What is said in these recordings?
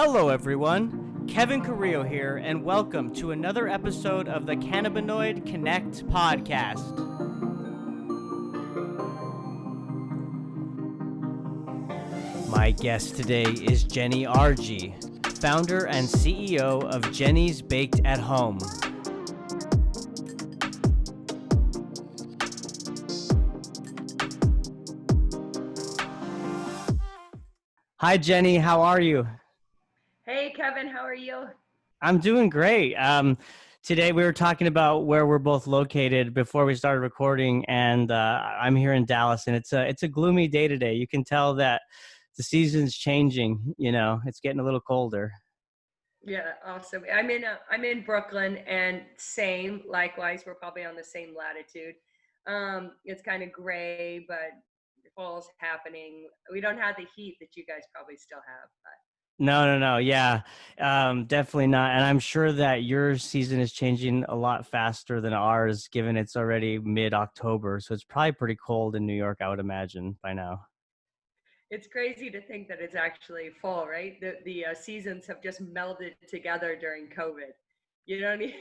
Hello, everyone. Kevin Carrillo here, and welcome to another episode of the Cannabinoid Connect podcast. My guest today is Jenny Argie, founder and CEO of Jenny's Baked at Home. Hi, Jenny. How are you? Hey, Kevin, how are you? I'm doing great. Today we were talking about where we're both located before we started recording, and I'm here in Dallas, and it's a gloomy day today. You can tell that the season's changing. You know, it's getting a little colder. Yeah, awesome. I'm in Brooklyn, and same, likewise, we're probably on the same latitude. It's kind of gray, but fall's happening. We don't have the heat that you guys probably still have, but No. Yeah, definitely not. And I'm sure that your season is changing a lot faster than ours, given it's already mid-October. So it's probably pretty cold in New York, I would imagine, by now. it's crazy to think that it's actually fall, right? The seasons have just melded together during COVID. You don't need,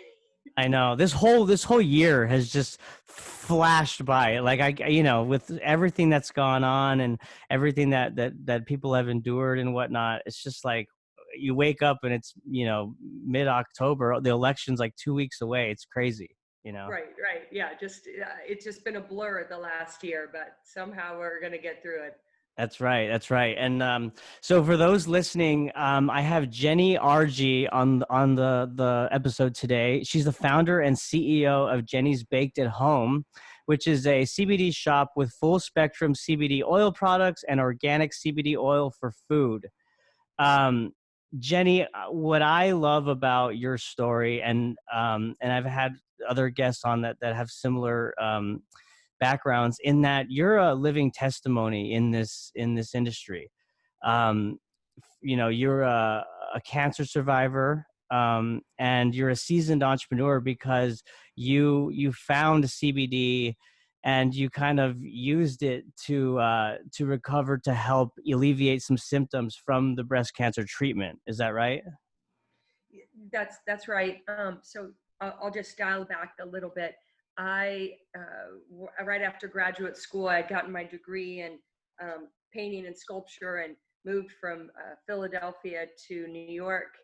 I know this whole year has just flashed by. Like with everything that's gone on and everything that people have endured and whatnot, it's just like you wake up and it's mid-October. The election's like 2 weeks away. It's crazy. right. Yeah, it's just been a blur the last year, but somehow we're gonna get through it. That's right. That's right. And so for those listening, I have Jenny Argie on the episode today. She's the founder and CEO of Jenny's Baked at Home, which is a CBD shop with full spectrum CBD oil products and organic CBD oil for food. Um, Jenny, what I love about your story, and I've had other guests on that have similar backgrounds, in that you're a living testimony in this industry. Um, you're a cancer survivor, and you're a seasoned entrepreneur because you found CBD and you kind of used it to recover, to help alleviate some symptoms from the breast cancer treatment. Is that right? That's right. So I'll just dial back a little bit. I right after graduate school, I had gotten my degree in painting and sculpture, and moved from Philadelphia to New York.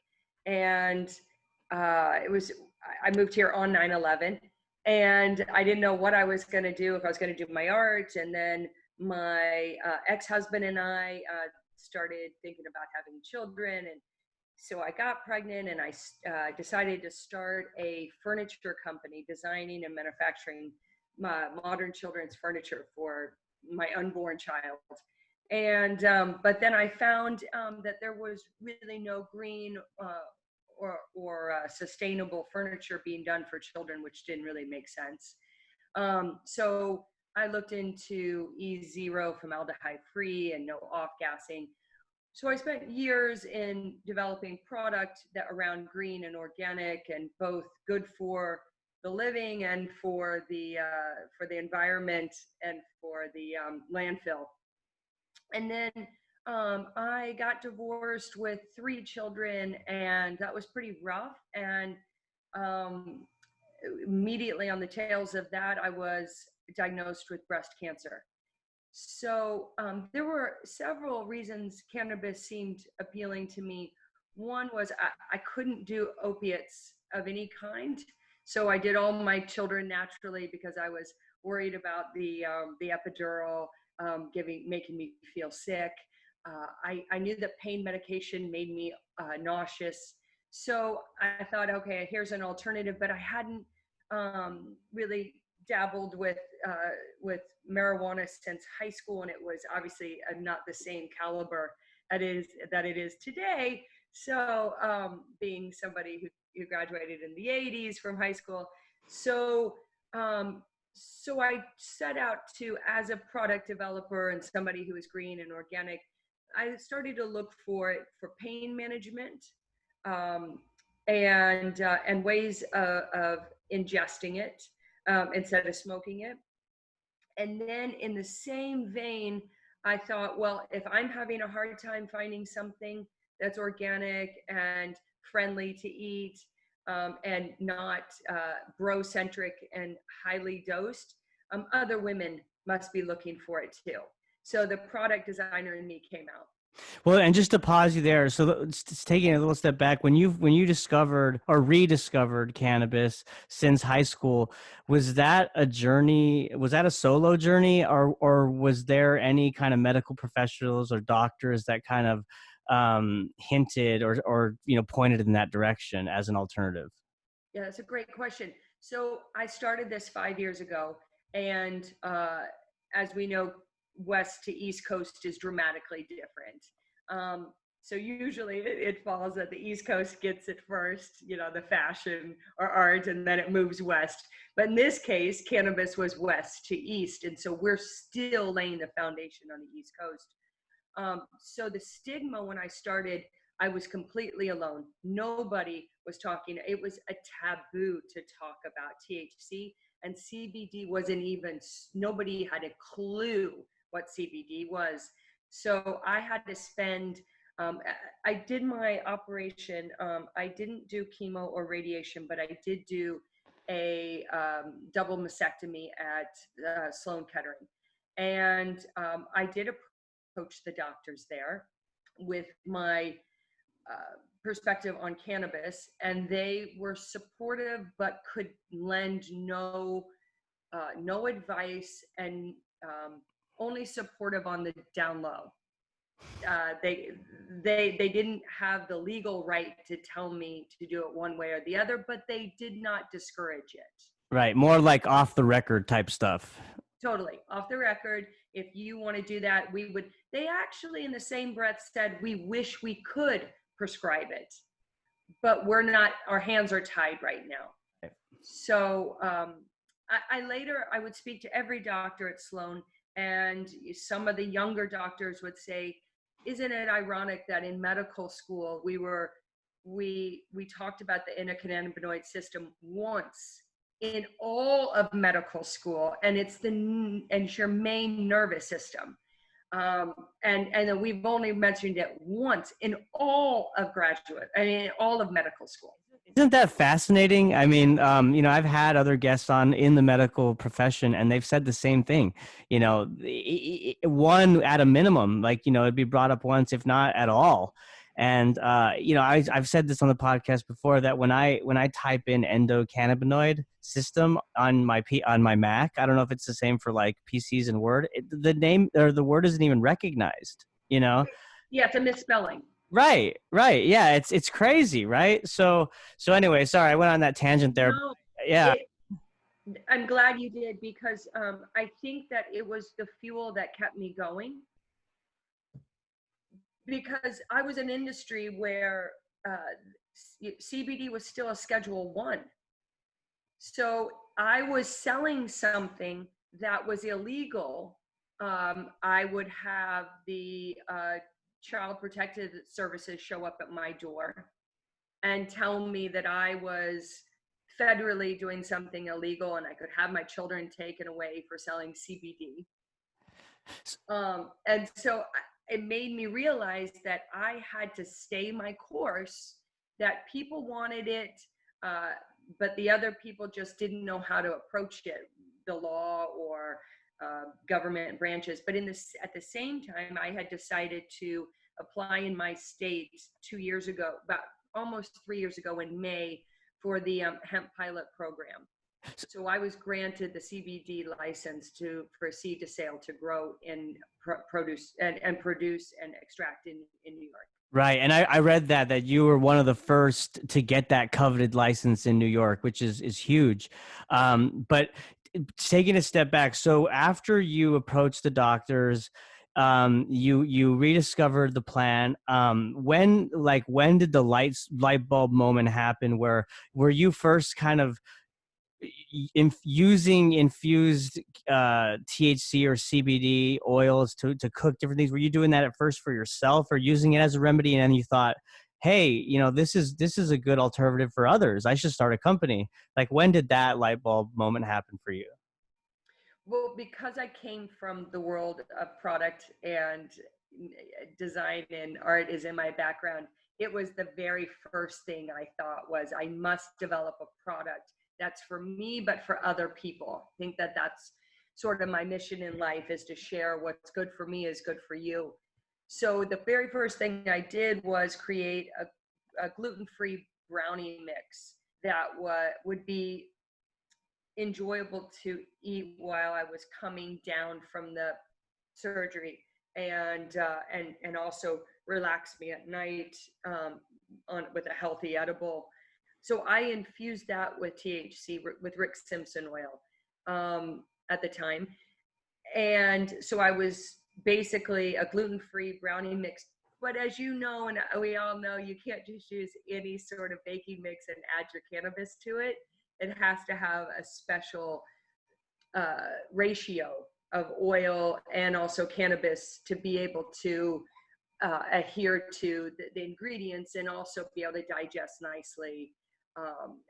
And I moved here on 9/11, and I didn't know what I was going to do, if I was going to do my art. And then my ex-husband and I started thinking about having children, and so I got pregnant, and I decided to start a furniture company designing and manufacturing modern children's furniture for my unborn child. And but then I found that there was really no green or sustainable furniture being done for children, which didn't really make sense. So I looked into E0, formaldehyde free, and no off gassing. So I spent years in developing product that around green and organic, and both good for the living and for the environment and for the landfill. And then I got divorced with 3 children, and that was pretty rough. And um, immediately on the tails of that, I was diagnosed with breast cancer. So there were several reasons cannabis seemed appealing to me. One was I couldn't do opiates of any kind. So I did all my children naturally, because I was worried about the epidural making me feel sick. I knew that pain medication made me nauseous. So I thought, okay, here's an alternative, but I hadn't really dabbled with marijuana since high school, and it was obviously not the same caliber that it is today. So being somebody who graduated in the 80s from high school, so so I set out to, as a product developer and somebody who is green and organic, I started to look for it for pain management, um, and ways of ingesting it instead of smoking it. And then in the same vein, I thought, well, if I'm having a hard time finding something that's organic and friendly to eat, and not bro-centric and highly dosed, other women must be looking for it too. So the product designer in me came out. Well, and just to pause you there, so taking a little step back, when you discovered or rediscovered cannabis since high school, was that a journey? Was that a solo journey, or was there any kind of medical professionals or doctors that kind of hinted or pointed in that direction as an alternative? Yeah, that's a great question. So I started this 5 years ago, and as we know, West to East Coast is dramatically different. So usually it falls that the East Coast gets it first, the fashion or art, and then it moves west. But in this case, cannabis was west to east, and so we're still laying the foundation on the East Coast. So the stigma when I started, I was completely alone. Nobody was talking. It was a taboo to talk about THC, and CBD wasn't even, nobody had a clue what CBD was. So I had to spend, I did my operation. I didn't do chemo or radiation, but I did do a double mastectomy at Sloan Kettering. And I did approach the doctors there with my perspective on cannabis, and they were supportive but could lend no advice, and only supportive on the down low. They didn't have the legal right to tell me to do it one way or the other, but they did not discourage it. Right, more like off the record type stuff. Totally off the record. If you want to do that, we would. They actually, in the same breath, said we wish we could prescribe it, but we're not. Our hands are tied right now. So I would speak to every doctor at Sloan, and some of the younger doctors would say, "Isn't it ironic that in medical school we talked about the endocannabinoid system once in all of medical school, and it's your main nervous system, and then we've only mentioned it once in all of all of medical school." Isn't that fascinating? I mean, I've had other guests on in the medical profession, and they've said the same thing. One at a minimum, like it'd be brought up once, if not at all. And I've said this on the podcast before that when I type in endocannabinoid system on my Mac, I don't know if it's the same for like PCs and Word. The name or the word isn't even recognized. Yeah, it's a misspelling. Right. Yeah, it's crazy, right? So anyway, sorry, I went on that tangent there. No, Yeah. I'm glad you did, because I think that it was the fuel that kept me going, because I was in industry where CBD was still a Schedule 1. So I was selling something that was illegal. I would have the Child Protective Services show up at my door and tell me that I was federally doing something illegal and I could have my children taken away for selling CBD. And so it made me realize that I had to stay my course, that people wanted it, but the other people just didn't know how to approach it, the law or government branches. But at the same time, I had decided to apply in my state 2 years ago, about almost 3 years ago in May, for the hemp pilot program. So I was granted the CBD license for seed to sale to grow in produce and produce and extract in New York. Right. And I read that you were one of the first to get that coveted license in New York, which is huge. But taking a step back, so after you approached the doctors, you rediscovered the plan. When did the light bulb moment happen? Were you first kind of using infused THC or CBD oils to cook different things? Were you doing that at first for yourself, or using it as a remedy, and then you thought, hey, this is a good alternative for others, I should start a company? Like, when did that light bulb moment happen for you? Well, because I came from the world of product, and design and art is in my background, it was the very first thing I thought was I must develop a product that's for me, but for other people. I think that that's sort of my mission in life, is to share what's good for me is good for you. So the very first thing I did was create a gluten-free brownie mix that would be enjoyable to eat while I was coming down from the surgery, and also relax me at night, on with a healthy edible. So I infused that with THC, with Rick Simpson oil, at the time. And so I was basically a gluten-free brownie mix. But as you know, and we all know, you can't just use any sort of baking mix and add your cannabis to it. It has to have a special ratio of oil and also cannabis to be able to adhere to the ingredients, and also be able to digest nicely,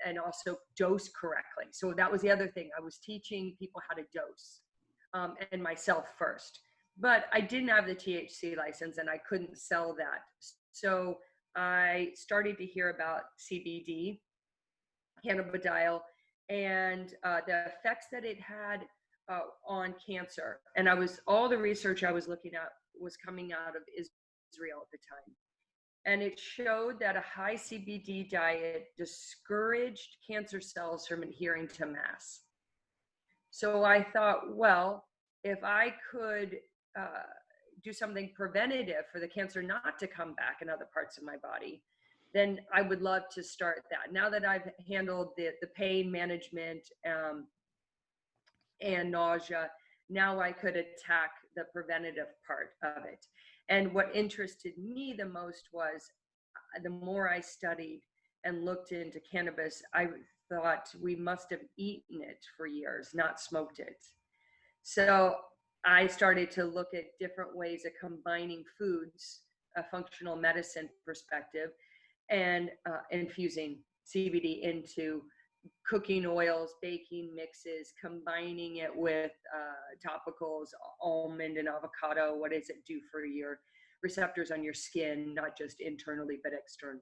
and also dose correctly. So that was the other thing. I was teaching people how to dose, and myself first. But I didn't have the THC license and I couldn't sell that. So I started to hear about CBD, cannabidiol, and the effects that it had on cancer. And all the research I was looking at was coming out of Israel at the time. And it showed that a high CBD diet discouraged cancer cells from adhering to mass. So I thought, well, if I could do something preventative for the cancer not to come back in other parts of my body, then I would love to start that. Now that I've handled the pain management, and nausea, now I could attack the preventative part of it. And what interested me the most was, the more I studied and looked into cannabis, I thought we must have eaten it for years, not smoked it. So I started to look at different ways of combining foods, a functional medicine perspective, and infusing CBD into cooking oils, baking mixes, combining it with topicals, almond and avocado. What does it do for your receptors on your skin, not just internally, but externally?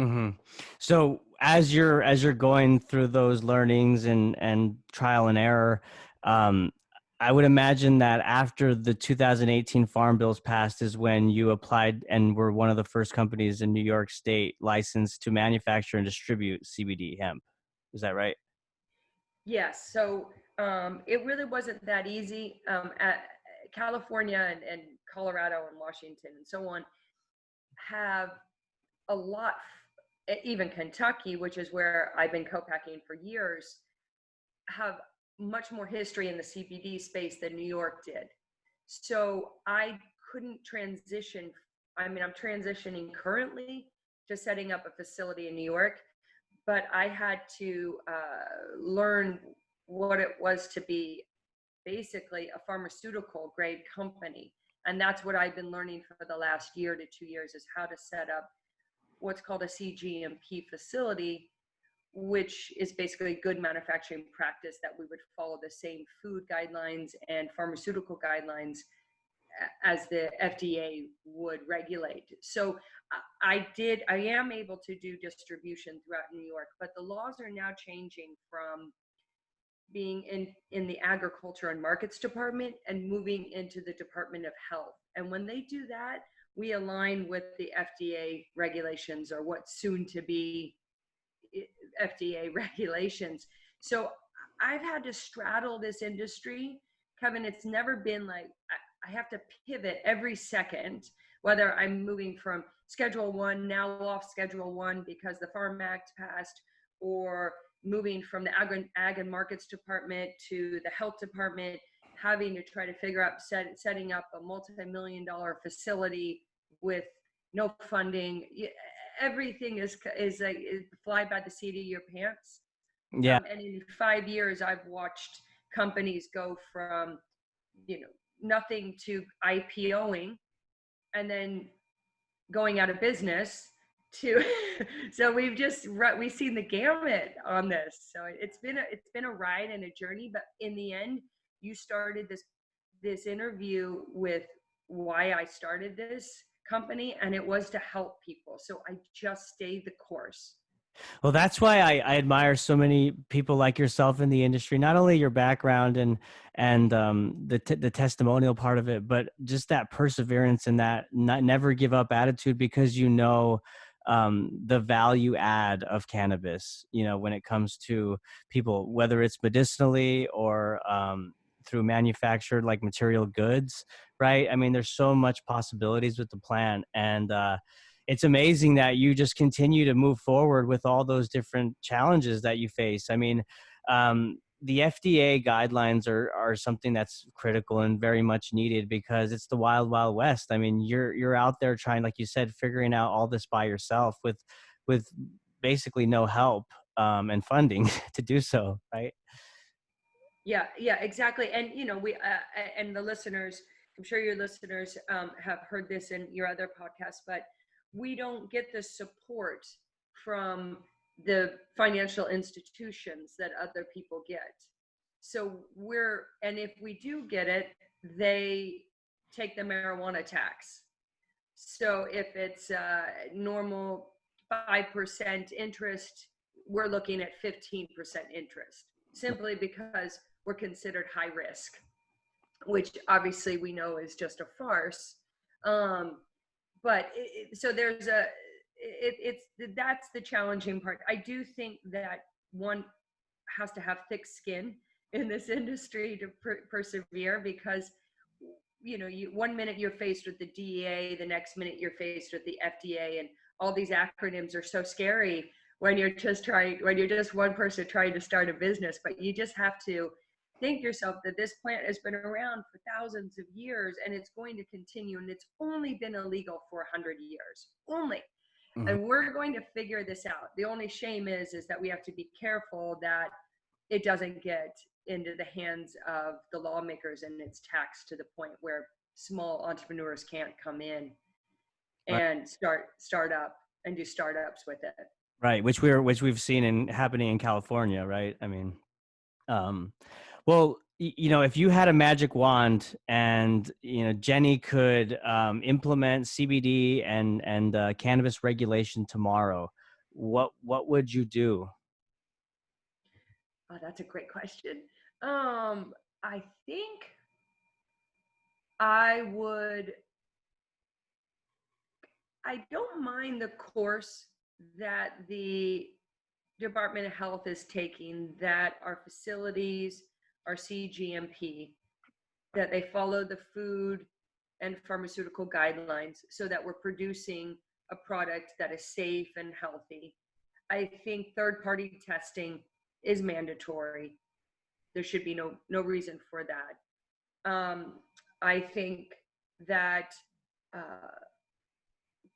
Mm-hmm. So as you're going through those learnings and trial and error, I would imagine that after the 2018 Farm Bills passed is when you applied and were one of the first companies in New York State licensed to manufacture and distribute CBD hemp. Is that right? Yes. So it really wasn't that easy. California and Colorado and Washington and so on have a lot, even Kentucky, which is where I've been co-packing for years, have much more history in the CBD space than New York did. So I couldn't transition. I mean, I'm transitioning currently to setting up a facility in New York, but I had to learn what it was to be basically a pharmaceutical grade company. And that's what I've been learning for the last year to 2 years, is how to set up what's called a CGMP facility, which is basically good manufacturing practice, that we would follow the same food guidelines and pharmaceutical guidelines as the FDA would regulate. So I am able to do distribution throughout New York, but the laws are now changing from being in the agriculture and markets department and moving into the Department of Health. And when they do that, we align with the FDA regulations, or what's soon to be FDA regulations. So I've had to straddle this industry, Kevin. It's never been like I have to pivot every second, whether I'm moving from Schedule 1 now off Schedule 1 because the Farm Act passed, or moving from the Ag and Markets Department to the Health Department, having to try to figure out setting up a multi-million-dollar facility with no funding. Everything is like fly by the seat of your pants. Yeah. And in 5 years, I've watched companies go from, nothing to IPOing, and then going out of business to so we've seen the gamut on this. So it's been a ride and a journey, but in the end, you started this interview with why I started this company, and it was to help people. So I just stayed the course. Well, that's why I admire so many people like yourself in the industry. Not only your background and the testimonial part of it, but just that perseverance and that never give up attitude, because you know the value add of cannabis. You know, when it comes to people, whether it's medicinally or through manufactured like material goods, right? I mean, there's so much possibilities with the plant, and it's amazing that you just continue to move forward with all those different challenges that you face. I mean, the FDA guidelines are something that's critical and very much needed, because it's the wild, wild west. I mean, you're out there trying, like you said, figuring out all this by yourself with basically no help and funding to do so, right? Yeah, yeah, exactly. And we and the listeners, I'm sure your listeners have heard this in your other podcasts, but we don't get the support from the financial institutions that other people get. So and if we do get it, they take the marijuana tax. So if it's normal 5% interest, we're looking at 15% interest, simply because we're considered high risk, which obviously we know is just a farce. But so that's the challenging part. I do think that one has to have thick skin in this industry to persevere, because you 1 minute you're faced with the DEA, the next minute you're faced with the FDA, and all these acronyms are so scary when you're just one person trying to start a business. But you just have to think yourself that this plant has been around for thousands of years, and it's going to continue, and it's only been illegal for 100 years only. Mhm. And we're going to figure this out. The only shame is that we have to be careful that it doesn't get into the hands of the lawmakers and it's taxed to the point where small entrepreneurs can't come in Right. and start up and do startups with it. Right, which we've seen happening in California, right? I mean, um, well, you know, if you had a magic wand and Jenny could implement CBD and cannabis regulation tomorrow, what would you do? Oh, that's a great question. I think I would. I don't mind the course that the Department of Health is taking, that our facilities are CGMP, that they follow the food and pharmaceutical guidelines so that we're producing a product that is safe and healthy. I think third-party testing is mandatory. There should be no reason for that. I think that uh,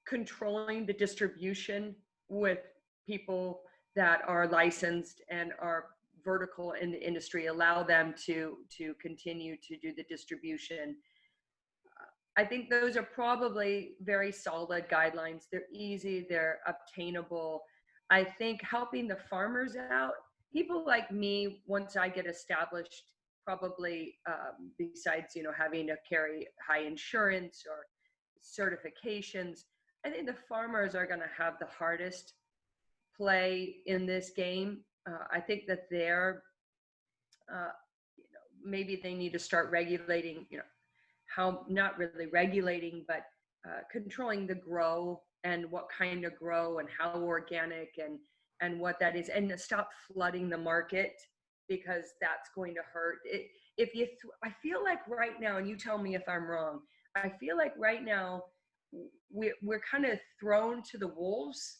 controlling the distribution with people that are licensed and are vertical in the industry, allow them to continue to do the distribution. I think those are probably very solid guidelines. They're easy, they're obtainable. I think helping the farmers out, people like me, once I get established, probably besides having to carry high insurance or certifications, I think the farmers are going to have the hardest play in this game. I think that uh, maybe they need to start regulating, how, not really regulating, but controlling the grow and what kind of grow and how organic and what that is, and to stop flooding the market, because that's going to hurt it. I feel like right now, and you tell me if I'm wrong, I feel like right now we're kind of thrown to the wolves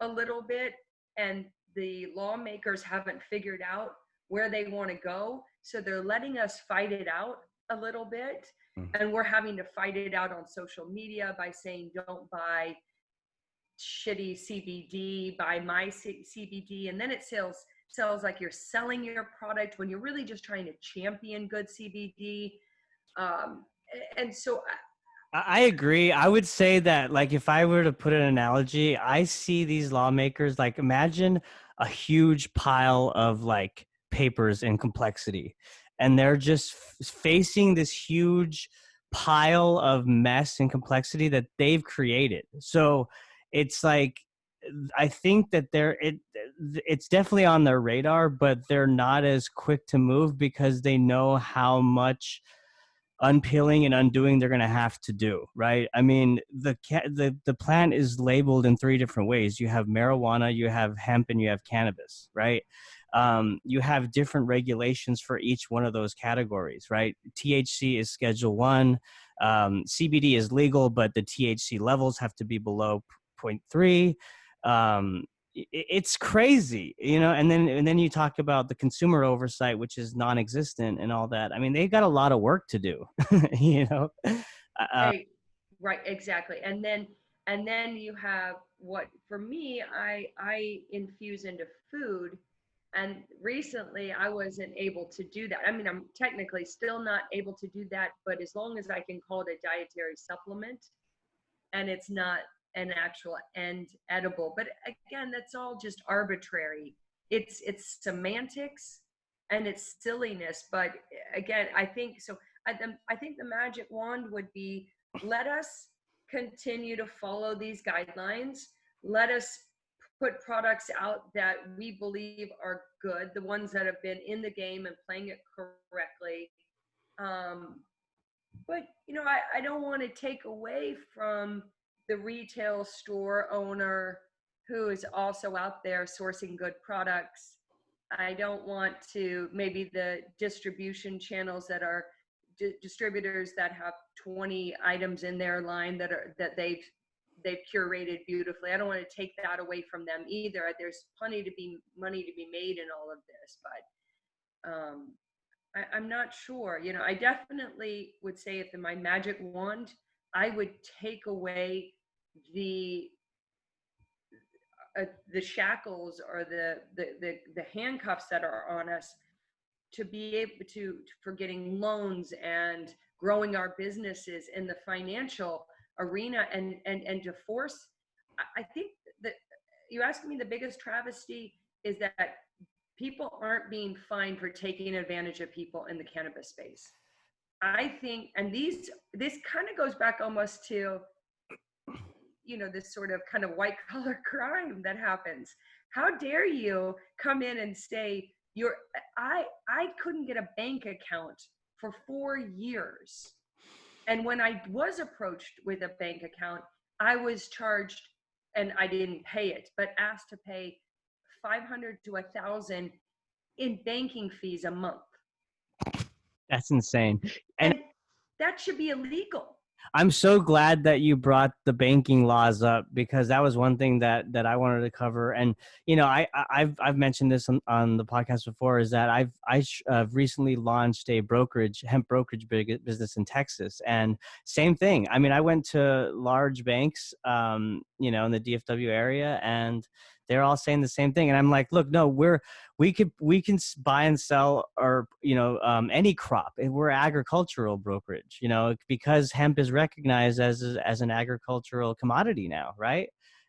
a little bit, and the lawmakers haven't figured out where they want to go, so they're letting us fight it out a little bit, and we're having to fight it out on social media by saying don't buy shitty CBD, buy my CBD, and then it sells like you're selling your product when you're really just trying to champion good CBD. And so I agree. I would say that, like, if I were to put an analogy, I see these lawmakers like, imagine a huge pile of like papers and complexity, and they're just facing this huge pile of mess and complexity that they've created. So it's like, I think that it's definitely on their radar, but they're not as quick to move because they know how much unpeeling and undoing they're going to have to do, right? I mean, the plant is labeled in three different ways. You have marijuana, you have hemp, and you have cannabis, right? You have different regulations for each one of those categories, right? THC is Schedule 1. CBD is legal, but the THC levels have to be below zero point 0.3. It's crazy, you know. And then you talk about the consumer oversight, which is non-existent, and all that. I mean, they've got a lot of work to do. You know. Right, exactly. And then you have what, for me, I infuse into food, and recently I wasn't able to do that. I mean, I'm technically still not able to do that, but as long as I can call it a dietary supplement and it's not an actual end edible. But again, that's all just arbitrary. It's semantics and it's silliness. But again, I think so. I think the magic wand would be, let us continue to follow these guidelines. Let us put products out that we believe are good, the ones that have been in the game and playing it correctly. Um, but I don't want to take away from the retail store owner who is also out there sourcing good products. I don't want to, maybe the distribution channels that are distributors that have 20 items in their line that they've curated beautifully. I don't want to take that away from them either. There's plenty to be money to be made in all of this, but I'm not sure. I definitely would say, if in my magic wand, I would take away the the shackles or the handcuffs that are on us, to be able to, for getting loans and growing our businesses in the financial arena, and to force. I think that, you asked me, the biggest travesty is that people aren't being fined for taking advantage of people in the cannabis space. I think, and this kind of goes back almost to, this sort of kind of white collar crime that happens. How dare you come in and say I couldn't get a bank account for 4 years. And when I was approached with a bank account, I was charged, and I didn't pay it, but asked to pay 500 to 1,000 in banking fees a month. That's insane. And And that should be illegal. I'm so glad that you brought the banking laws up, because that was one thing that I wanted to cover. And I've mentioned this on the podcast before, is that I've recently launched a hemp brokerage business in Texas, and same thing. I mean, I went to large banks, in the DFW area, and they're all saying the same thing. And I'm like, look, no, we can buy and sell, or any crop. We're agricultural brokerage, because hemp is recognized as an agricultural commodity now, right?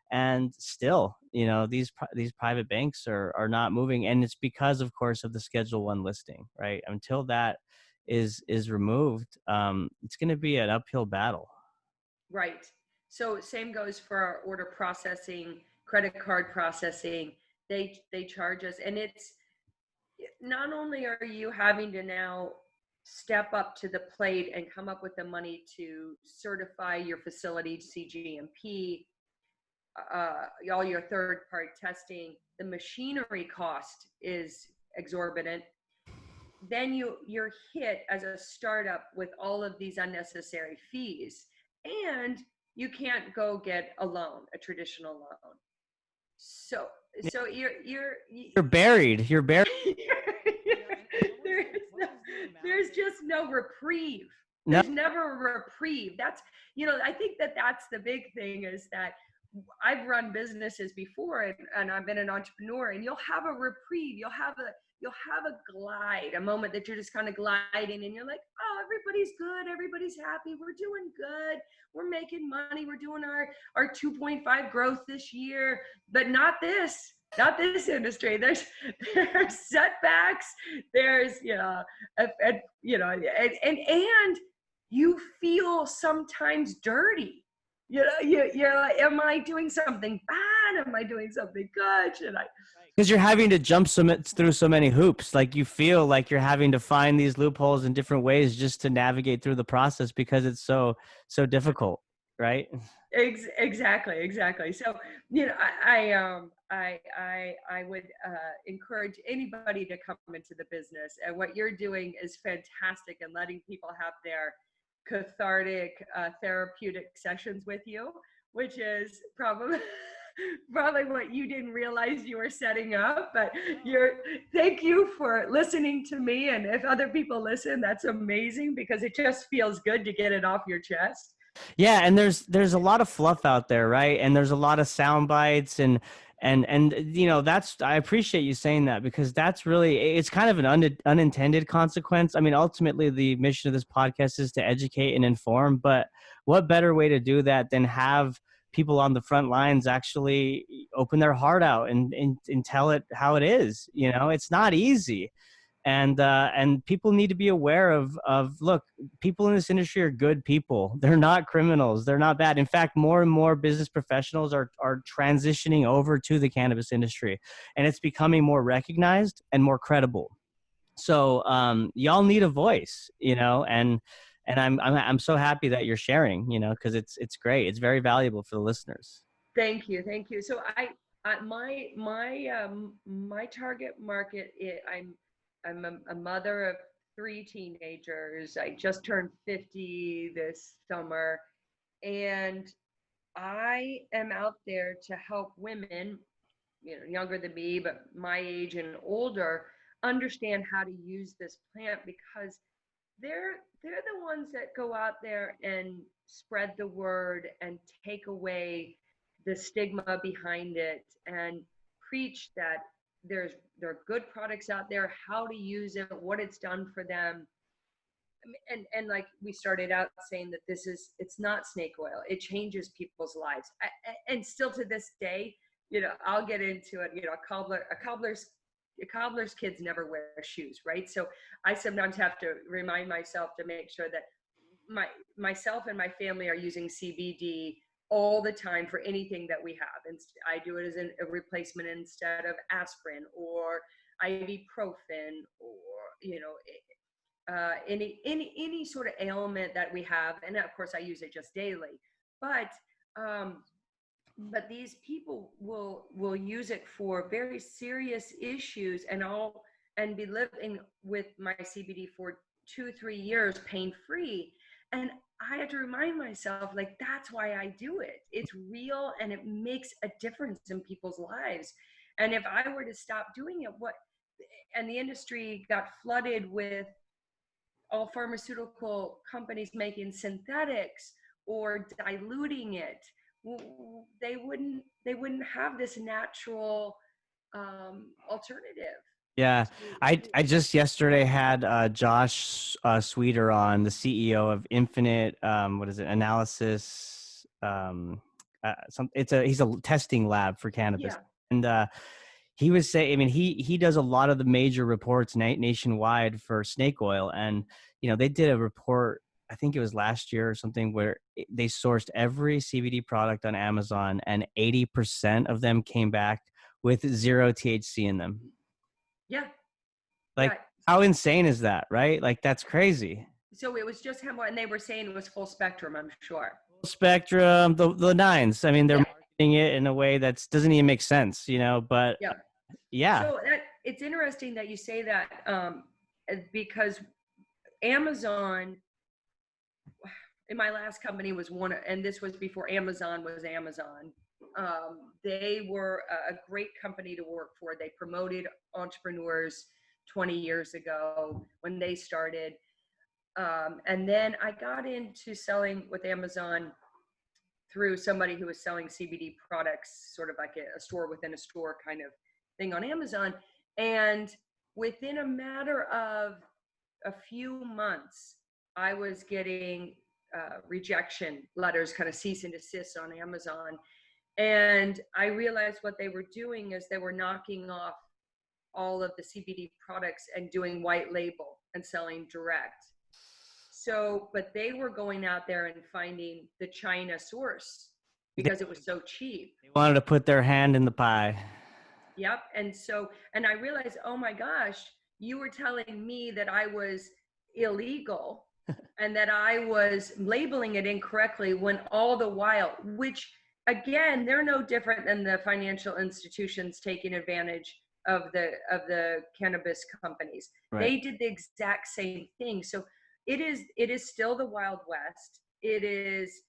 And still, these private banks are not moving, and it's because, of course, of the Schedule 1 listing, right? Until that is removed, it's going to be an uphill battle. Right. So same goes for our order processing, credit card processing. They charge us, and it's not only are you having to now step up to the plate and come up with the money to certify your facility CGMP, all your third-party testing, the machinery cost is exorbitant. Then you're hit as a startup with all of these unnecessary fees, and you can't go get a loan, a traditional loan. So you're buried. You're buried. There's just no reprieve. No. There's never a reprieve. That's, I think that's the big thing, is that I've run businesses before, and I've been an entrepreneur, and you'll have a reprieve. You'll have a glide, a moment that you're just kind of gliding, and you're like, oh, everybody's good. Everybody's happy. We're doing good. We're making money. We're doing our 2.5 growth this year, but not this industry. There's setbacks. There's, and you feel sometimes dirty. You're like, am I doing something bad? Am I doing something good? Should I? Because you're having to jump through so many hoops. Like you feel like you're having to find these loopholes in different ways just to navigate through the process because it's so difficult, right? Exactly. So, I would encourage anybody to come into the business, and what you're doing is fantastic, and letting people have their cathartic, therapeutic sessions with you, which is probably probably what you didn't realize you were setting up. But thank you for listening to me, and if other people listen, that's amazing, because it just feels good to get it off your chest. Yeah, and there's a lot of fluff out there, right? And there's a lot of sound bites and that's I appreciate you saying that because that's really it's kind of an unintended consequence. I mean, ultimately the mission of this podcast is to educate and inform, but what better way to do that than have people on the front lines actually open their heart out and tell it how it is. It's not easy, and people need to be aware of look, people in this industry are good people. They're not criminals, they're not bad. In fact, more and more business professionals are transitioning over to the cannabis industry, and it's becoming more recognized and more credible. So y'all need a voice, and I'm so happy that you're sharing, because it's great, it's very valuable for the listeners. Thank you. So my target market, I'm a mother of three teenagers. I just turned 50 this summer, and I am out there to help women, younger than me, but my age and older, understand how to use this plant, because they're the ones that go out there and spread the word and take away the stigma behind it, and preach that there are good products out there, how to use it, what it's done for them. And like we started out saying, that it's not snake oil, it changes people's lives. And still to this day, I'll get into it. A cobbler's kids never wear shoes, right? So I sometimes have to remind myself to make sure that myself and my family are using CBD all the time for anything that we have. And I do it as a replacement instead of aspirin or ibuprofen, or any sort of ailment that we have. And of course I use it just daily. But um, but these people will use it for very serious issues, and be living with my CBD for 2-3 years pain free. And I had to remind myself, like, that's why I do it. It's real, and it makes a difference in people's lives. And if I were to stop doing it, and the industry got flooded with all pharmaceutical companies making synthetics or diluting it, they wouldn't have this natural alternative. Yeah, to- I just yesterday had Josh Sweeter on, the CEO of Infinite. What is it? Analysis. He's a testing lab for cannabis, yeah, and he was saying, I mean, he does a lot of the major reports nationwide for snake oil, and they did a report. I think it was last year or something, where they sourced every CBD product on Amazon, and 80% of them came back with zero THC in them. yeah, Like, yeah. how insane is that, right? Like, that's crazy. So it was just him, and they were saying it was full spectrum, I'm sure. Full spectrum, the nines. I mean, they're Yeah, marketing it in a way that doesn't even make sense, but yeah. yeah. So it's interesting that you say that, because Amazon, in my last company, was one, and this was before Amazon was Amazon. They were a great company to work for. They promoted entrepreneurs 20 years ago when they started. And then I got into selling with Amazon through somebody who was selling CBD products, sort of like a store within a store kind of thing on Amazon. And within a matter of a few months, I was getting rejection letters, kind of cease and desist on Amazon. And I realized what they were doing is they were knocking off all of the CBD products and doing white label and selling direct. So, but they were going out there and finding the China source because it was so cheap. They wanted to put their hand in the pie. Yep. And so, and I realized, oh my gosh, you were telling me that I was illegal and that I was labeling it incorrectly when all the while, which again, they're no different than the financial institutions taking advantage of the cannabis companies. Right. They did the exact same thing. So it is still the Wild West. It is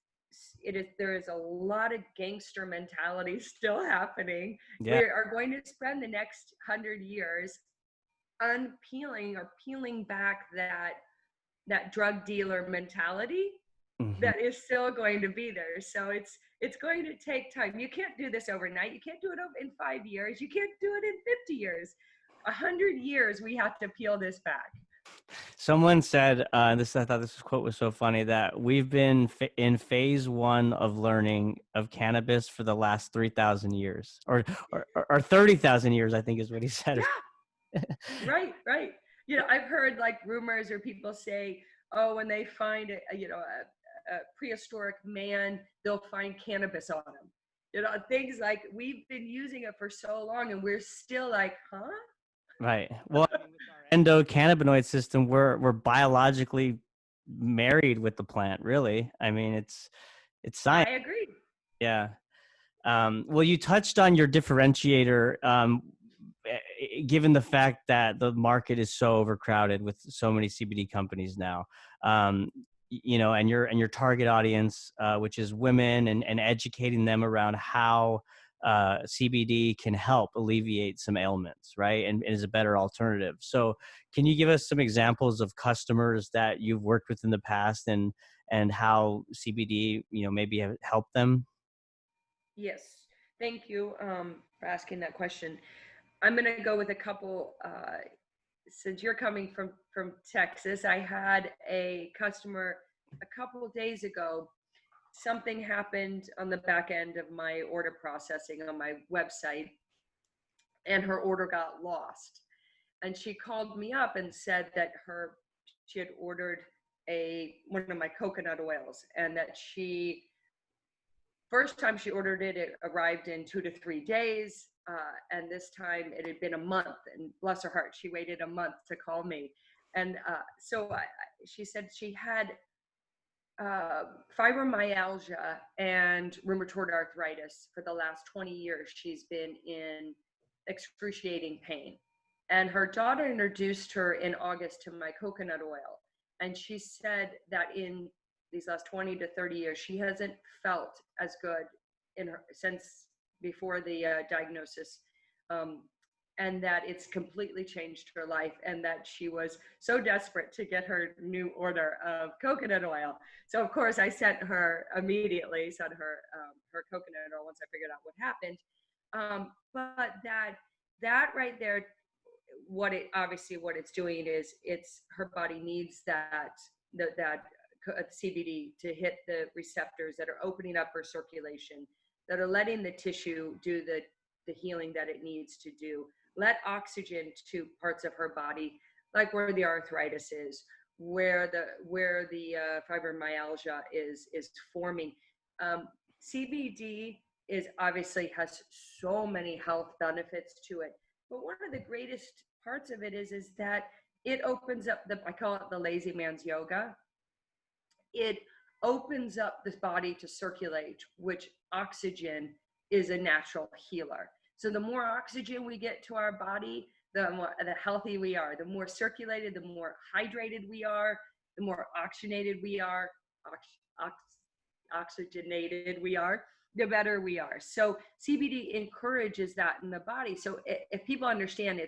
there is a lot of gangster mentality still happening. We Yeah. are going to spend the next 100 years unpeeling or peeling back that drug dealer mentality Hmm. that is still going to be there. So it's going to take time. You can't do this overnight. You can't do it in 5 years. You can't do it in 50 years. 100 years we have to peel this back. Someone said, this, I thought this quote was so funny, that we've been in phase one of learning of cannabis for the last 3,000 years, or 30,000 years, I think is what he said. Yeah, right. I've heard like rumors or people say, oh, when they find a prehistoric man, they'll find cannabis on him. Things like we've been using it for so long and we're still like, huh? Right. Well, I mean, with our endocannabinoid system, we're biologically married with the plant, really. I mean, it's science. I agree. Yeah. Well, you touched on your differentiator, given the fact that the market is so overcrowded with so many CBD companies now. And your target audience, which is women, and educating them around how CBD can help alleviate some ailments, right? And is a better alternative. So, can you give us some examples of customers that you've worked with in the past, and how CBD, maybe have helped them? Yes. Thank you for asking that question. I'm going to go with a couple. Since you're coming from Texas, I had a customer a couple of days ago. Something happened on the back end of my order processing on my website, and her order got lost. And she called me up and said that she had ordered one of my coconut oils, and that first time she ordered it, it arrived in 2 to 3 days. And this time it had been a month, and bless her heart, she waited a month to call me. And she said she had fibromyalgia and rheumatoid arthritis for the last 20 years. She's been in excruciating pain. And her daughter introduced her in August to my coconut oil. And she said that in these last 20 to 30 years, she hasn't felt as good since before the diagnosis. And that it's completely changed her life, and that she was so desperate to get her new order of coconut oil. So of course I immediately sent her her coconut oil once I figured out what happened. But that right there, what it's doing is her body needs that CBD to hit the receptors that are opening up her circulation, that are letting the tissue do the healing that it needs to do, let oxygen to parts of her body, like where the arthritis is, where the fibromyalgia is forming. CBD obviously has so many health benefits to it, but one of the greatest parts of it is that it opens up I call it the lazy man's yoga. It opens up the body to circulate, which oxygen is a natural healer. So the more oxygen we get to our body, the healthy we are. The more circulated, the more hydrated we are, the more oxygenated we are, oxygenated we are, the better we are. So CBD encourages that in the body. So if people understand,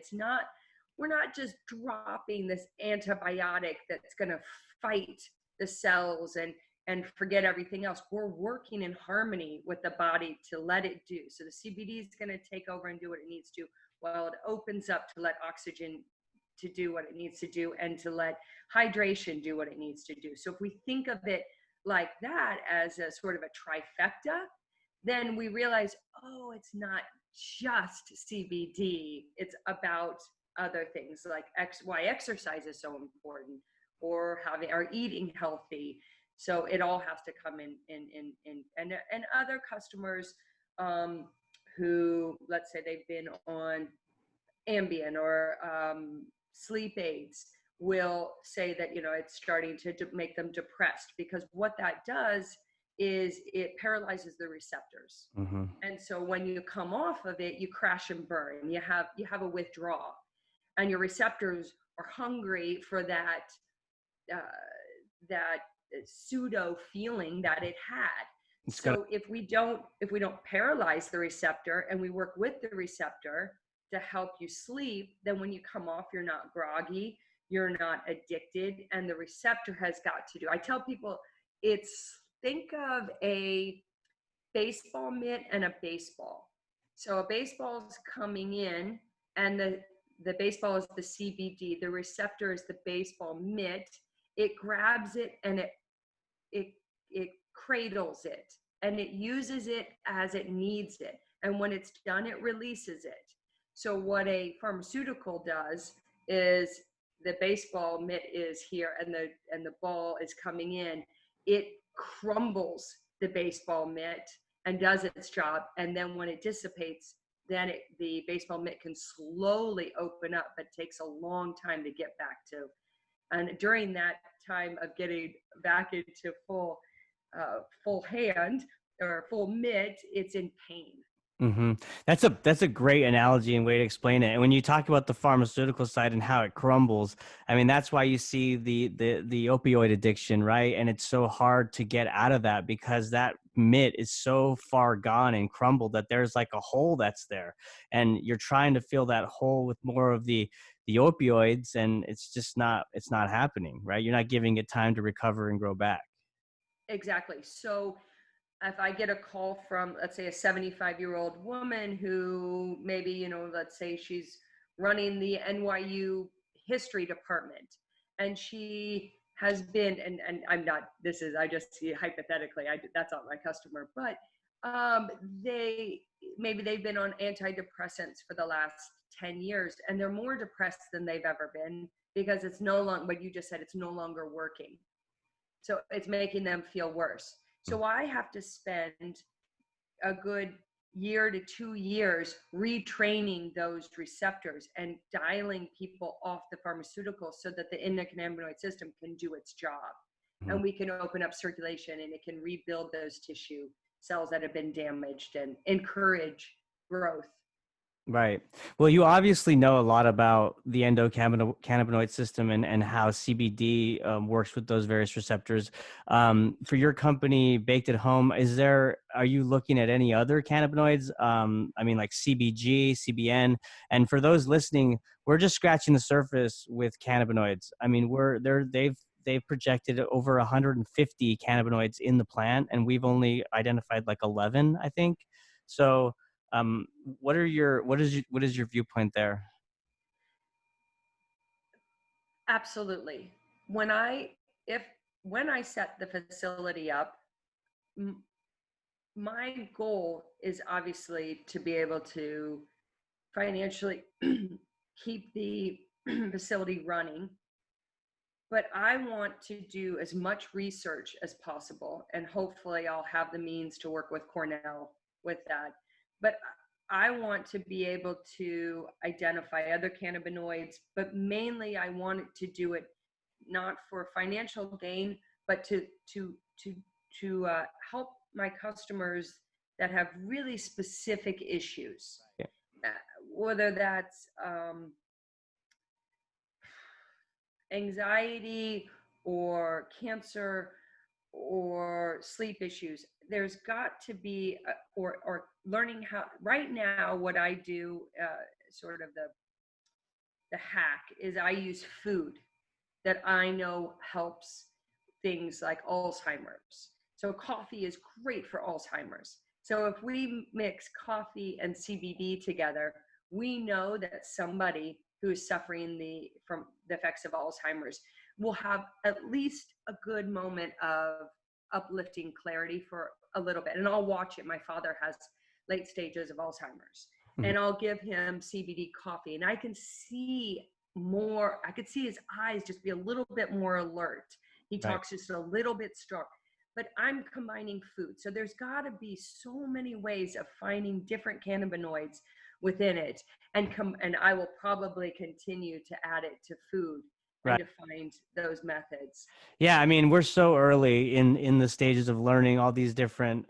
we're not just dropping this antibiotic that's going to fight the cells and forget everything else. We're working in harmony with the body to let it do. So the CBD is going to take over and do what it needs to, while it opens up to let oxygen to do what it needs to do, and to let hydration do what it needs to do. So if we think of it like that, as a sort of a trifecta, then we realize, oh, it's not just CBD. It's about other things, like why exercise is so important, or eating healthy. So it all has to come in. And other customers who, let's say they've been on Ambien or sleep aids, will say that, it's starting to make them depressed, because what that does is it paralyzes the receptors. Mm-hmm. And so when you come off of it, you crash and burn. You have a withdrawal, and your receptors are hungry for uh, that pseudo feeling that it had. It's gonna. So if we don't paralyze the receptor, and we work with the receptor to help you sleep, then when you come off, you're not groggy, you're not addicted, and the receptor has got to do. I tell people, think of a baseball mitt and a baseball. So a baseball's coming in, and the baseball is the CBD. The receptor is the baseball mitt. It grabs it, and it it cradles it, and it uses it as it needs it. And when it's done, it releases it. So what a pharmaceutical does is, the baseball mitt is here, and the ball is coming in. It crumbles the baseball mitt and does its job. And then when it dissipates, then the baseball mitt can slowly open up, but takes a long time to get back to. And during that time of getting back into full hand or full mitt, it's in pain. Mm-hmm. That's a great analogy and way to explain it. And when you talk about the pharmaceutical side and how it crumbles, I mean, that's why you see the opioid addiction, right? And it's so hard to get out of that, because that mitt is so far gone and crumbled that there's like a hole that's there, and you're trying to fill that hole with more of the opioids, and it's not happening, right? You're not giving it time to recover and grow back. Exactly. So if I get a call from, let's say, a 75-year-old woman who maybe, let's say she's running the NYU history department, and she has been, and I'm not, I just see hypothetically, that's not my customer, but maybe they've been on antidepressants for the last 10 years, and they're more depressed than they've ever been, because it's no longer, what you just said, it's no longer working. So it's making them feel worse. So I have to spend a good year to 2 years retraining those receptors and dialing people off the pharmaceuticals, so that the endocannabinoid system can do its job. Mhm. And we can open up circulation, and it can rebuild those tissue cells that have been damaged and encourage growth. Right. Well, you obviously know a lot about the endocannabinoid system and how CBD works with those various receptors. For your company, Baked at Home, are you looking at any other cannabinoids? I mean, like CBG, CBN. And for those listening, we're just scratching the surface with cannabinoids. I mean, they've projected over 150 cannabinoids in the plant, and we've only identified like 11, I think. So what is your viewpoint there? Absolutely. When I set the facility up, my goal is obviously to be able to financially keep the facility running, but I want to do as much research as possible, and hopefully I'll have the means to work with Cornell with that. But I want to be able to identify other cannabinoids, but mainly I wanted to do it not for financial gain, but to help my customers that have really specific issues, Yeah. uh, whether that's anxiety or cancer or sleep issues. There's got to be or learning how. Right now, what I do, sort of the hack, is I use food that I know helps things like Alzheimer's. So coffee is great for Alzheimer's. So if we mix coffee and CBD together, we know that somebody who is suffering from the effects of Alzheimer's will have at least a good moment of uplifting clarity for a little bit. And I'll watch it. My father has late stages of Alzheimer's, Mhm. and I'll give him CBD coffee, and I can see more, I could see his eyes just be a little bit more alert. He Right. talks just a little bit strong. But I'm combining food. So there's got to be so many ways of finding different cannabinoids within it. And I will probably continue to add it to food and Right. to find those methods. Yeah, I mean, we're so early in the stages of learning all these different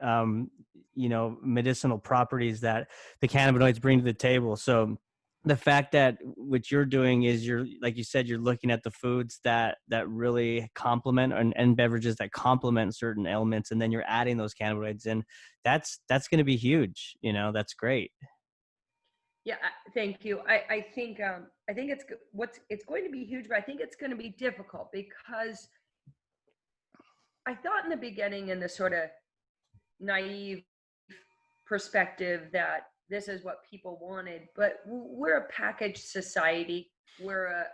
medicinal properties that the cannabinoids bring to the table. So the fact that what you're doing is, you're, like you said, you're looking at the foods that really complement, and beverages that complement certain elements, and then you're adding those cannabinoids in. That's going to be huge. That's great. Yeah, thank you. I think it's going to be huge, but I think it's going to be difficult because I thought in the beginning, in the sort of naive perspective, that this is what people wanted, but we're a packaged society. We're a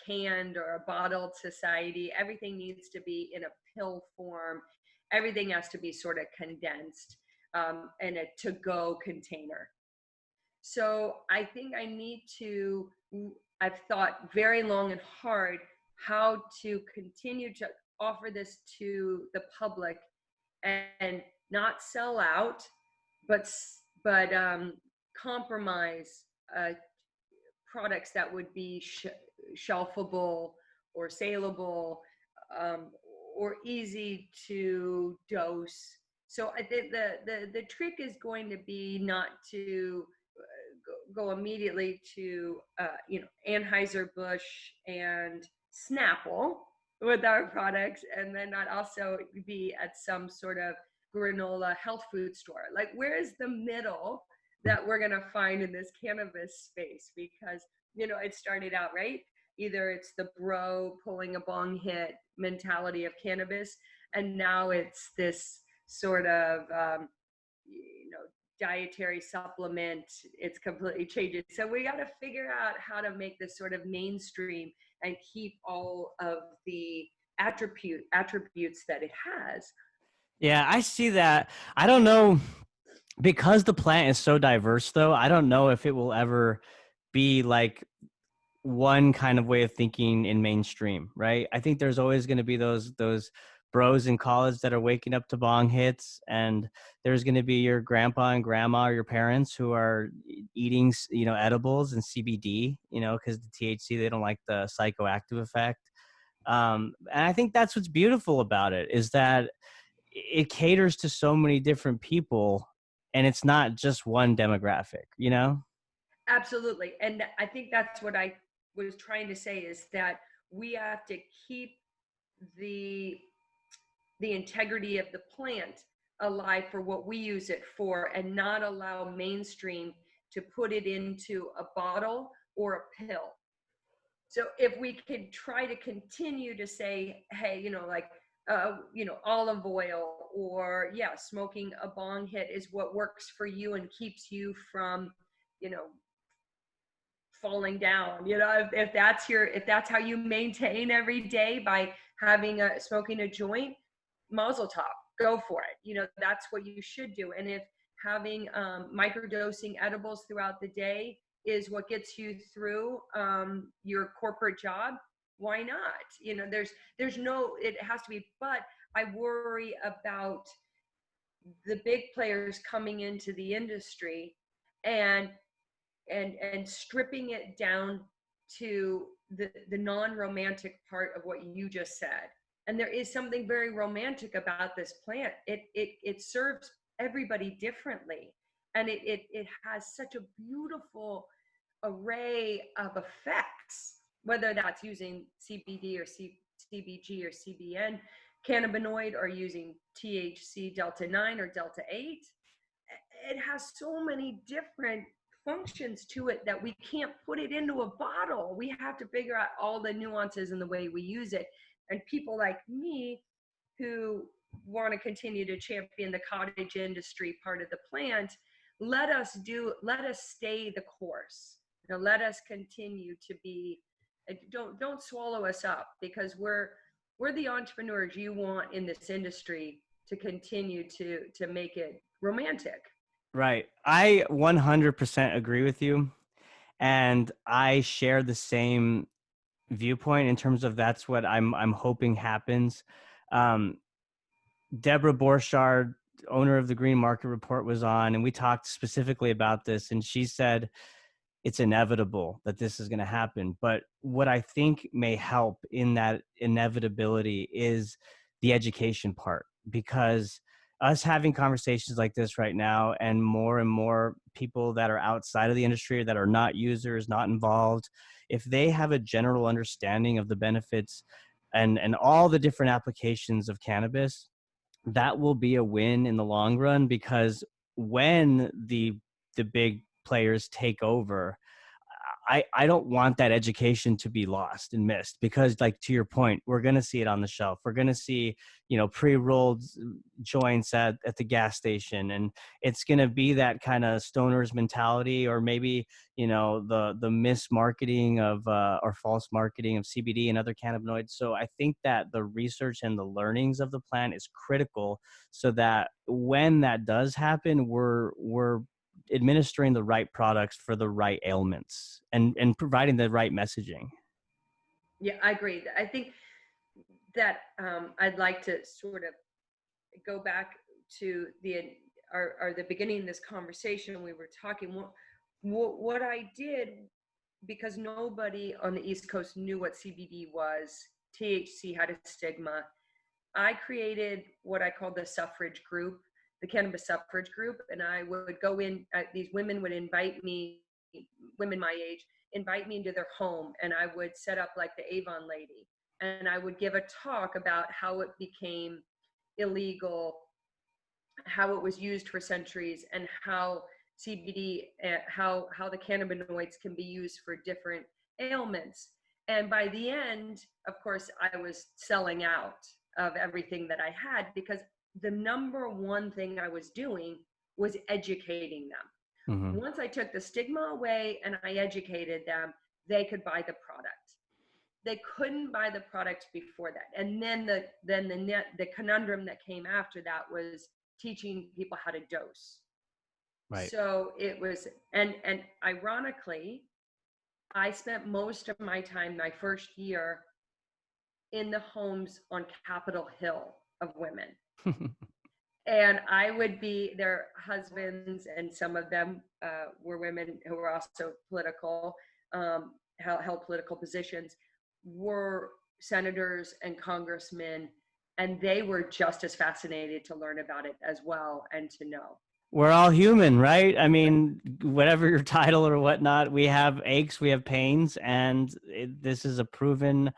canned or a bottled society. Everything needs to be in a pill form. Everything has to be sort of condensed in a to-go container. So I think I've thought very long and hard how to continue to offer this to the public and not sell out, but compromise products that would be shelfable or saleable, um, or easy to dose. So I think the trick is going to be not to go immediately to Anheuser-Busch and Snapple with our products, and then not also be at some sort of granola health food store. Like, where is the middle that we're going to find in this cannabis space? Because it started out, right, either it's the bro pulling a bong hit mentality of cannabis, and now it's this sort of dietary supplement. It's completely changing. So we got to figure out how to make this sort of mainstream and keep all of the attributes that it has. Yeah, I see that. I don't know, because the plant is so diverse, though. I don't know if it will ever be like one kind of way of thinking in mainstream, right? I think there's always going to be those bros in college that are waking up to bong hits, and there's going to be your grandpa and grandma or your parents who are eating edibles and CBD, because the THC, they don't like the psychoactive effect. And I think that's what's beautiful about it, is that it caters to so many different people, and it's not just one demographic. Absolutely. And I think that's what I was trying to say, is that we have to keep the integrity of the plant alive for what we use it for, and not allow mainstream to put it into a bottle or a pill. So if we could try to continue to say, hey, olive oil, or smoking a bong hit is what works for you and keeps you from, you know, falling down. If that's how you maintain every day, by smoking a joint, mazel tov, go for it. That's what you should do. And if having microdosing edibles throughout the day is what gets you through your corporate job, why not? There's no, it has to be. But I worry about the big players coming into the industry and stripping it down to the non-romantic part of what you just said. And there is something very romantic about this plant. It serves everybody differently, and it has such a beautiful array of effects, whether that's using CBD or CBG or CBN cannabinoid, or using THC Delta 9 or Delta 8. It has so many different functions to it that we can't put it into a bottle. We have to figure out all the nuances in the way we use it. And people like me, who want to continue to champion the cottage industry part of the plant, let us stay the course. Let us continue to be, don't swallow us up, because we're the entrepreneurs you want in this industry to continue to make it romantic. Right. I 100% agree with you. And I share the same viewpoint in terms of that's what I'm hoping happens. Um, Deborah Borchardt, owner of the Green Market Report, was on, and we talked specifically about this. And she said it's inevitable that this is going to happen. But what I think may help in that inevitability is the education part, because us having conversations like this right now, and more people that are outside of the industry that are not users, not involved, if they have a general understanding of the benefits and all the different applications of cannabis, that will be a win in the long run. Because when the big players take over, I don't want that education to be lost and missed, because, like, to your point, we're going to see it on the shelf. We're going to see, pre-rolled joints at the gas station, and it's going to be that kind of stoner's mentality, or maybe, the mismarketing of or false marketing of CBD and other cannabinoids. So I think that the research and the learnings of the plant is critical, so that when that does happen, we're administering the right products for the right ailments, and providing the right messaging. Yeah, I agree. I think that I'd like to sort of go back to the beginning of this conversation. We were talking what I did, because nobody on the East Coast knew what CBD was. THC had a stigma. I created what I called the suffrage group, the cannabis suffrage group, and I would go in. These women would invite me, women my age, invite me into their home, and I would set up like the Avon lady, and I would give a talk about how it became illegal, how it was used for centuries, and how CBD, how the cannabinoids can be used for different ailments. And by the end, of course, I was selling out of everything that I had, because the number one thing I was doing was educating them. Mm-hmm. Once I took the stigma away and I educated them, they could buy the product. They couldn't buy the product before that. And then the conundrum that came after that was teaching people how to dose. Right. So it was, and ironically, I spent most of my time, my first year, in the homes on Capitol Hill of women. And I would be their husbands, and some of them were women who were also political, held political positions, were senators and congressmen, and they were just as fascinated to learn about it as well and to know. We're all human, right? I mean, whatever your title or whatnot, we have aches, we have pains, and this is a proven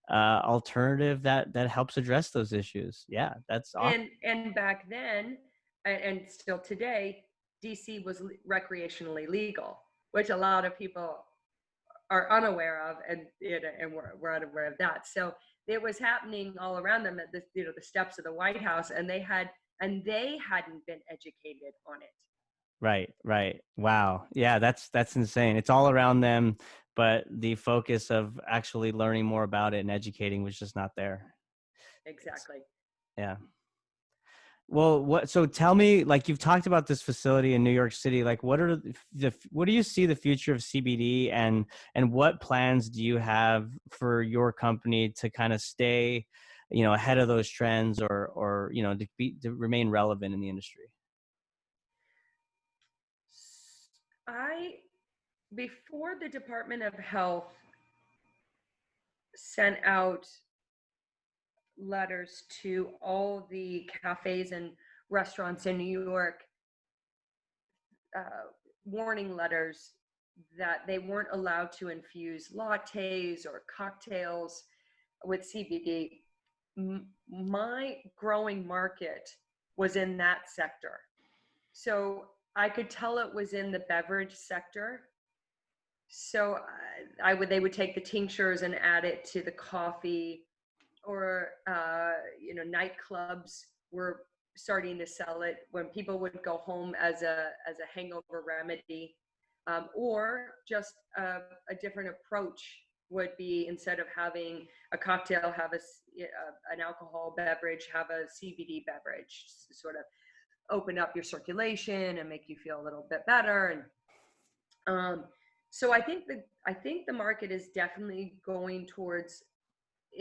alternative that helps address those issues. Yeah, that's awesome. And back then, and still today, DC was recreationally legal, which a lot of people are unaware of, and we're unaware of that. So it was happening all around them at the steps of the White House, and they hadn't been educated on it. Right, right. Wow. Yeah, that's insane. It's all around them, but the focus of actually learning more about it and educating was just not there. Exactly. Yeah. Well, so tell me, like, you've talked about this facility in New York City. Like, what do you see the future of CBD, and what plans do you have for your company to kind of stay, ahead of those trends, or to remain relevant in the industry? I Before the Department of Health sent out letters to all the cafes and restaurants in New York, warning letters that they weren't allowed to infuse lattes or cocktails with CBD, my growing market was in that sector. So I could tell it was in the beverage sector. So they would take the tinctures and add it to the coffee, or nightclubs were starting to sell it when people would go home as a hangover remedy, or just a different approach would be, instead of having a cocktail, have an alcohol beverage, have a CBD beverage, sort of open up your circulation and make you feel a little bit better. And So I think the market is definitely going towards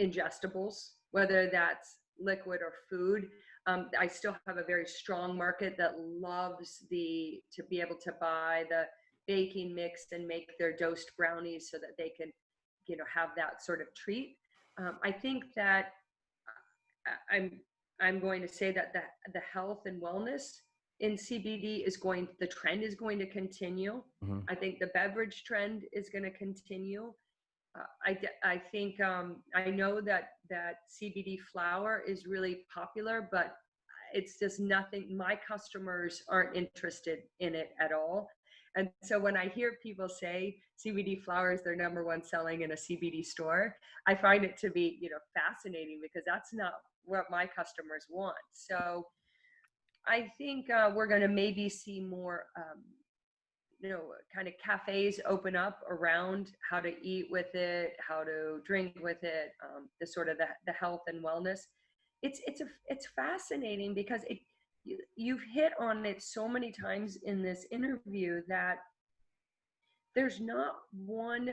ingestibles, whether that's liquid or food. I still have a very strong market that loves to be able to buy the baking mix and make their dosed brownies so that they can, have that sort of treat. I think that I'm I'm going to say that the health and wellness in CBD the trend is going to continue. Hmm. I think the beverage trend is going to continue. I think I know that CBD flower is really popular, but it's just nothing. My customers aren't interested in it at all. And so when I hear people say CBD flower is their number one selling in a CBD store, I find it to be, fascinating, because that's not what my customers want. So I think we're going to maybe see more kind of cafes open up around how to eat with it, how to drink with it, the sort of the health and wellness. It's fascinating because you've hit on it so many times in this interview that there's not one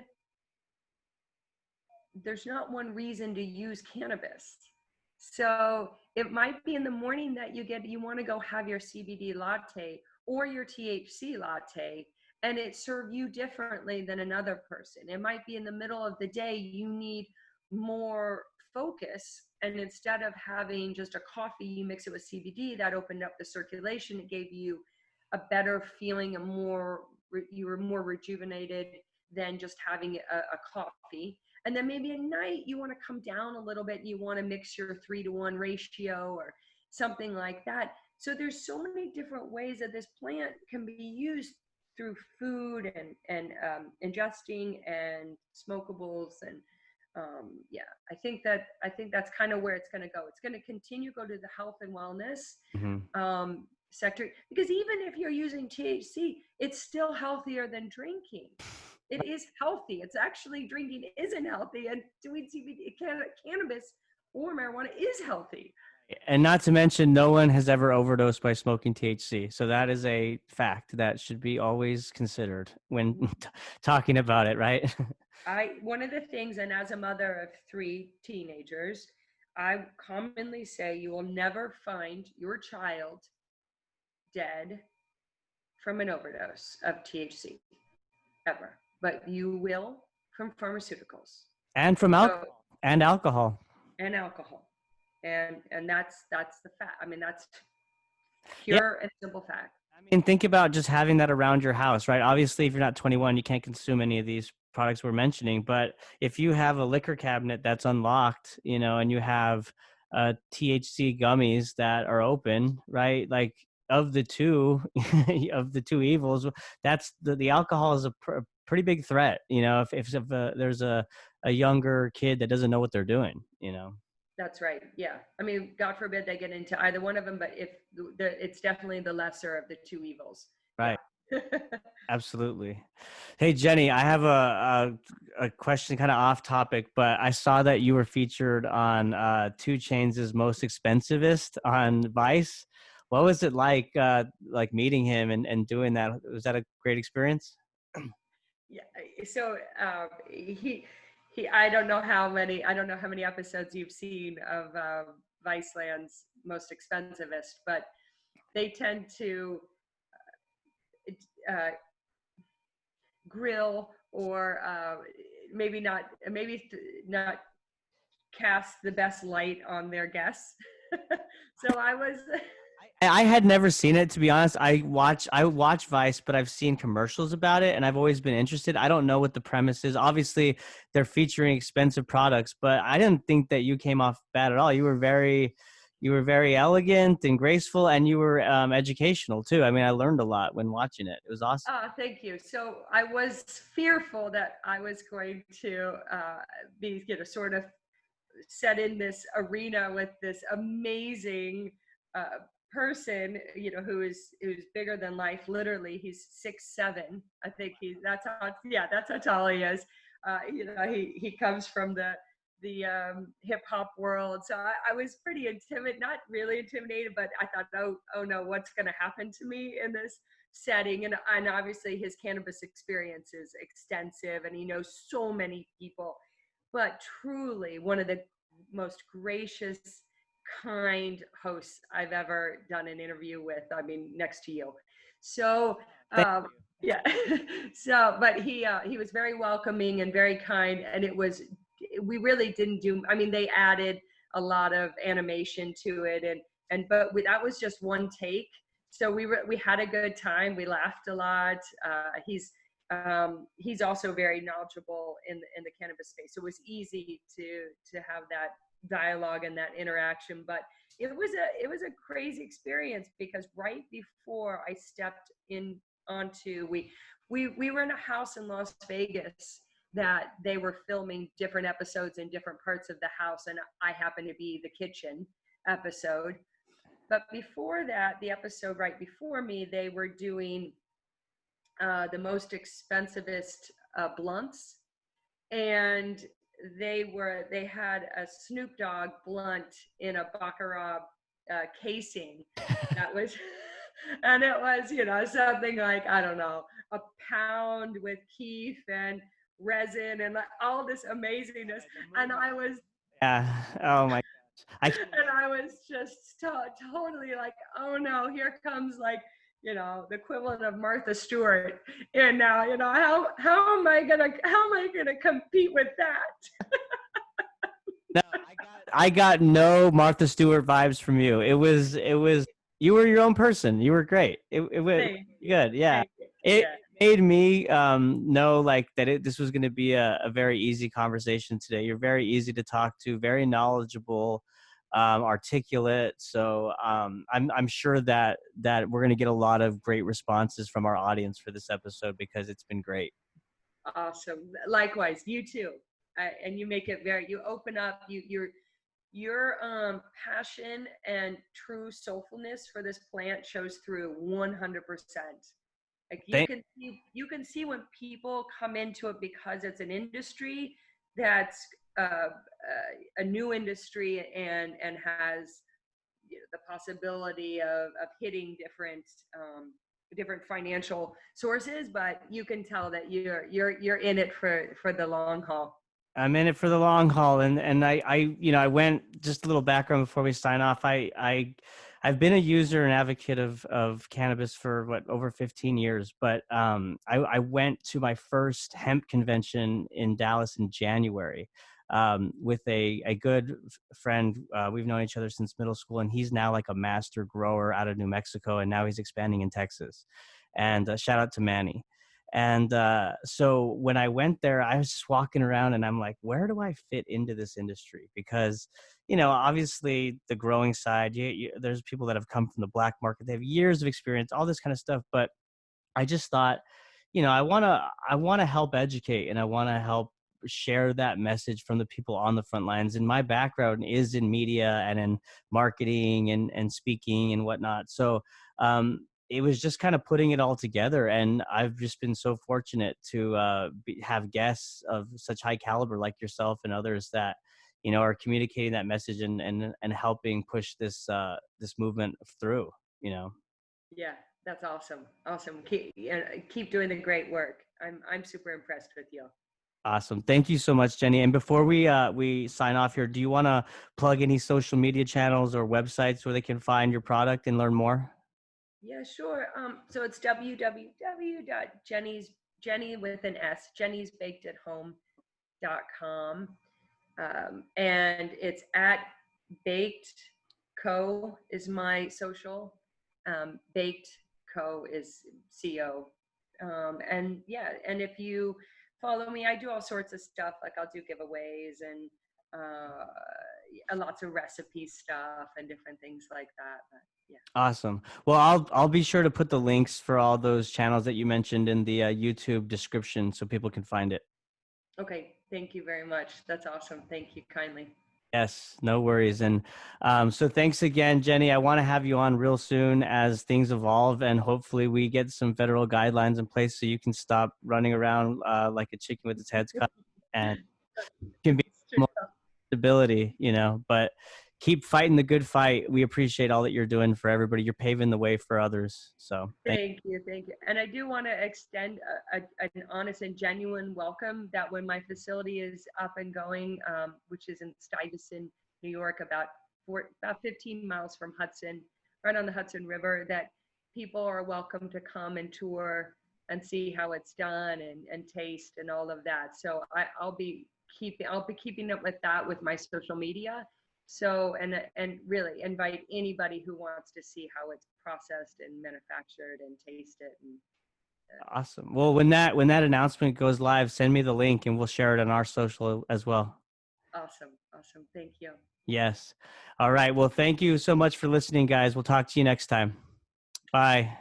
there's not one reason to use cannabis. So it might be in the morning that you want to go have your CBD latte or your THC latte, and it serve you differently than another person. It might be in the middle of the day, you need more focus, and instead of having just a coffee, you mix it with CBD. That opened up the circulation. It gave you a better feeling, you were more rejuvenated than just having a coffee. And then maybe at night you want to come down a little bit and you want to mix your 3-to-1 ratio or something like that. So there's so many different ways that this plant can be used through food and ingesting and smokables. And yeah, I think that's kind of where it's going to go. It's going to continue to go to the health and wellness Hmm. sector, because even if you're using THC, it's still healthier than drinking. It is healthy. It's actually, drinking isn't healthy, and doing CBD, cannabis or marijuana is healthy. And not to mention, no one has ever overdosed by smoking THC. So that is a fact that should be always considered when talking about it, right? One of the things, and as a mother of 3 teenagers, I commonly say you will never find your child dead from an overdose of THC, ever, but you will from pharmaceuticals. And from So, alcohol. and alcohol, and that's the fact. I mean, that's Yeah. pure and simple fact. I mean, think about just having that around your house, right? Obviously, if you're not 21, you can't consume any of these products we're mentioning. But if you have a liquor cabinet that's unlocked, and you have THC gummies that are open, right? Like, of the two, of the two evils, that's the alcohol is a pretty big threat. If there's a younger kid that doesn't know what they're doing. That's right. Yeah. I mean, God forbid they get into either one of them, but if it's definitely the lesser of the two evils. Right. Yeah. Absolutely. Hey, Jenny, I have a question kind of off topic, but I saw that you were featured on 2 Chainz's Most Expensivest on Vice. What was it like meeting him and doing that? Was that a great experience? Yeah. So I don't know how many episodes you've seen of Viceland's Most Expensivest, but they tend to uh, grill, or maybe not cast the best light on their guests. So I was I had never seen it, to be honest. I watch Vice, but I've seen commercials about it, and I've always been interested. I don't know what the premise is. Obviously, they're featuring expensive products, but I didn't think that you came off bad at all. You were very elegant and graceful, and you were educational too. I mean, I learned a lot when watching it. It was awesome. thank you. So I was fearful that I was going to be, sort of set in this arena with this amazing person, who's bigger than life. Literally, he's 6'7". I think that's how tall he is. He comes from the hip hop world, so I was pretty intimidated, not really intimidated, but I thought, oh no, what's going to happen to me in this setting, and obviously his cannabis experience is extensive and he knows so many people, but truly one of the most gracious, kind hosts I've ever done an interview with. I mean, next to you. So, Thank um, yeah. So, but he was very welcoming and very kind, and we really didn't do. I mean, they added a lot of animation to it, but that was just one take. So we had a good time. We laughed a lot. He's also very knowledgeable in the cannabis space, so it was easy to have that dialogue and that interaction. But it was a crazy experience, because right before I stepped in onto we were in a house in Las Vegas that they were filming different episodes in different parts of the house, and I happened to be the kitchen episode. But before that, the episode right before me, they were doing the most expensivest blunts, and they had a Snoop Dogg blunt in a baccarat casing that was, and it was something like, I don't know, a pound with keef and resin and like all this amaziness, and I was Yeah. Oh my gosh. and I was just totally like, oh no, here comes like, the equivalent of Martha Stewart. And now, how am I gonna compete with that? No, I got no Martha Stewart vibes from you. It was you were your own person. You were great. It was Thank you. good. Yeah. Thank you. It Yeah. made me know like that this was going to be a very easy conversation today. You're very easy to talk to, very knowledgeable, articulate. So I'm sure that we're going to get a lot of great responses from our audience for this episode because it's been great. Awesome. Likewise, you too. And you make it you open up, your passion and true soulfulness for this plant shows through 100%. Like Thank you can see when people come into it, because it's an industry that's a new industry, and has the possibility of hitting different financial sources, but you can tell that you're in it for the long haul. I'm in it for the long haul, and I went, just a little background before we sign off. I've been a user and advocate of cannabis for over 15 years, but I went to my first hemp convention in Dallas in January with a good friend. We've known each other since middle school, and he's now like a master grower out of New Mexico, and now he's expanding in Texas. And shout out to Manny. And so when I went there, I was just walking around and I'm like, where do I fit into this industry? Because, obviously the growing side, there's people that have come from the black market. They have years of experience, all this kind of stuff. But I just thought, I want to help educate, and I want to help share that message from the people on the front lines. And my background is in media and in marketing and speaking and whatnot. So it was just kind of putting it all together. And I've just been so fortunate to have guests of such high caliber like yourself and others that, are communicating that message and helping push this movement through. Yeah, that's awesome. Awesome. Keep doing the great work. I'm super impressed with you. Awesome. Thank you so much, Jenny. And before we sign off here, do you want to plug any social media channels or websites where they can find your product and learn more? Yeah, sure. So it's www.jenny's Jenny with an S, jennysbakedathome.com. And it's at Baked Co is my social. Baked Co is CO. And yeah, and if you follow me, I do all sorts of stuff. Like I'll do giveaways and lots of recipe stuff and different things like that. But yeah. Awesome. Well, I'll be sure to put the links for all those channels that you mentioned in the YouTube description so people can find it. Okay. Thank you very much. That's awesome. Thank you kindly. Yes, no worries. And so thanks again, Jenny. I want to have you on real soon as things evolve, and hopefully we get some federal guidelines in place so you can stop running around like a chicken with its head cut and can be more stability, but keep fighting the good fight. We appreciate all that you're doing for everybody. You're paving the way for others. So Thank you, thank you. And I do want to extend an honest and genuine welcome that when my facility is up and going, which is in Stuyvesant, New York, about 15 miles from Hudson, right on the Hudson River, that people are welcome to come and tour and see how it's done and taste and all of that. So I'll be keeping up with that with my social media. So, and really invite anybody who wants to see how it's processed and manufactured and taste it. And awesome. Well, when that announcement goes live, send me the link and we'll share it on our social as well. awesome, awesome. Thank you. Yes. All right. Well, thank you so much for listening, guys. We'll talk to you next time. Bye.